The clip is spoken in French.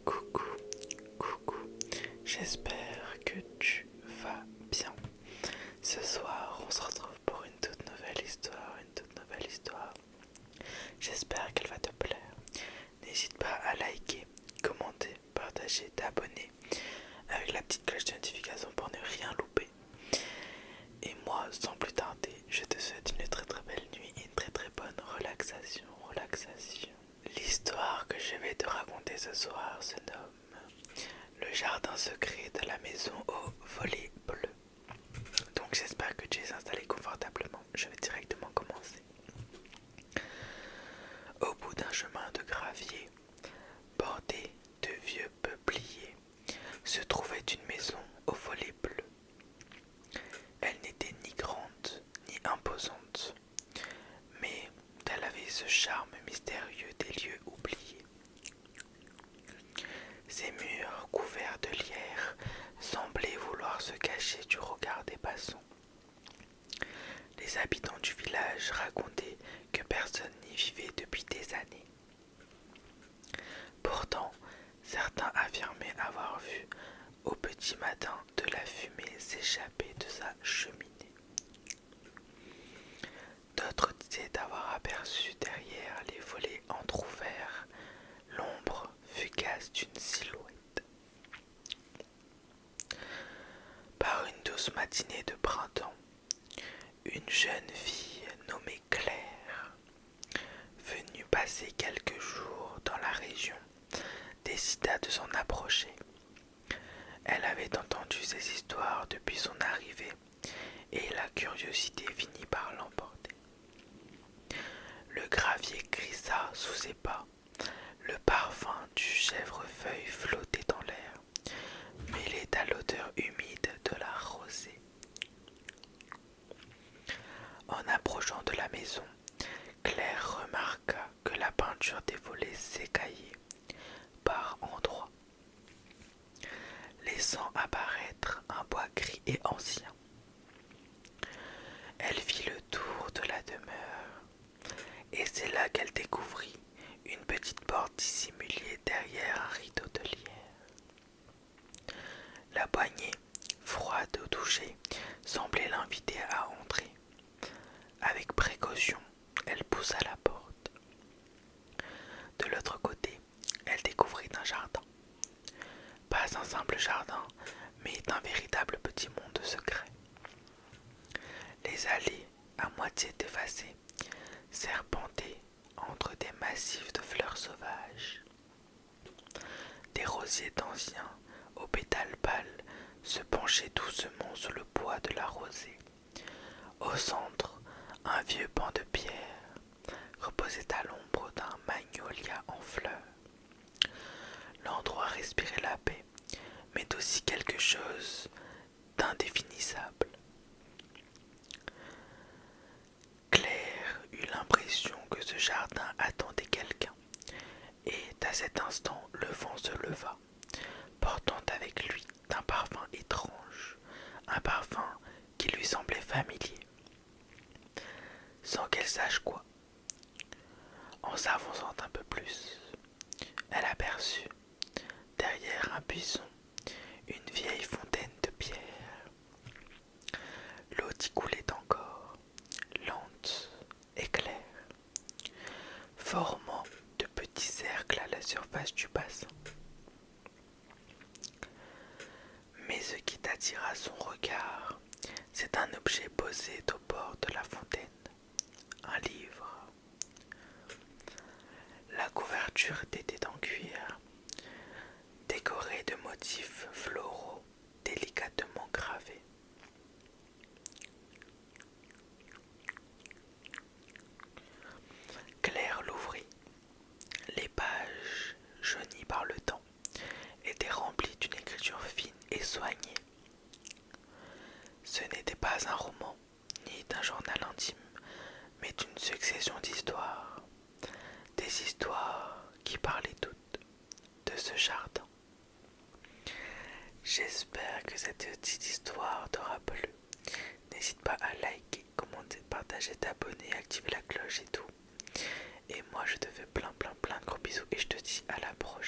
Coucou, coucou, j'espère que tu vas bien. Ce soir, on se retrouve pour une toute nouvelle histoire. J'espère qu'elle va te plaire. N'hésite pas à liker, commenter, partager, t'abonner avec la petite cloche de notification pour ne rien louper. Et moi, sans plus tarder, je te souhaite une très belle nuit et une très bonne relaxation. L'histoire que je vais te raconter ce soir se nomme Le jardin secret de la maison au volet bleu. Donc j'espère que tu es installé confortablement. Je vais directement commencer. Au bout d'un chemin de gravier, bordé de vieux peupliers, se trouvait une maison au volet bleu. Elle n'était ni grande ni imposante, mais elle avait ce charme mystérieux des lieux oubliés. Ses murs couverts de lierre semblaient vouloir se cacher du regard des passants. Les habitants du village racontaient que personne n'y vivait depuis des années. Pourtant, certains affirmaient avoir vu au petit matin de la fumée s'échapper de sa cheminée. D'autres disaient avoir aperçu derrière les volets entr'ouverts l'ombre fugace d'une silhouette. Par une douce matinée de printemps, une jeune fille nommée Claire, venue passer quelques jours dans la région, décida de s'en approcher. Elle avait entendu ces histoires depuis son arrivée et la curiosité finit par l'emporter. Le gravier glissa sous ses pas, le parfum du chèvrefeuille flottait dans l'air, mêlé à l'odeur humide de la rosée. En approchant de la maison, Claire remarqua que la peinture des volets s'écaillait par endroits, laissant apparaître un bois gris et ancien. Elle fit le tour de la demeure, et c'est là qu'elle découvrit une petite porte dissimulée derrière un rideau de lierre. La poignée, froide au toucher, semblait l'inviter à entrer. Avec précaution, elle poussa la porte. De l'autre côté, elle découvrit un jardin. Pas un simple jardin, mais un véritable petit monde secret. Les allées, à moitié effacées, serpentaient entre des massifs de fleurs sauvages. Des rosiers anciens, aux pétales pâles, se penchaient doucement sous le poids de la rosée. Au centre, un vieux banc de pierre reposait à l'ombre d'un magnolia en fleurs. L'endroit respirait la paix, mais aussi quelque chose d'indéfinissable. Claire eut l'impression que ce jardin attendait quelqu'un, et à cet instant le vent se leva, portant avec lui un parfum étrange, un parfum qui lui semblait familier, sans qu'elle sache quoi. En s'avançant un peu plus, elle aperçut, derrière un buisson, une vieille fontaine de pierre. L'eau y coulait encore, lente et claire, formant de petits cercles à la surface du bassin. Mais ce qui attira son regard, c'est un objet posé au bord de la fontaine, un livre. La couverture était en cuir, décorée de motifs floraux délicatement gravés. Claire l'ouvrit. Les pages, jaunies par le temps, étaient remplies d'une écriture fine et soignée. Ce n'était pas un roman, ni d'un journal intime, mais d'une succession d'histoires. Des histoires qui parlaient toutes de ce jardin. J'espère que cette petite histoire t'aura plu. N'hésite pas à liker, commenter, partager, t'abonner, activer la cloche et tout. Et moi je te fais plein de gros bisous et je te dis à la prochaine.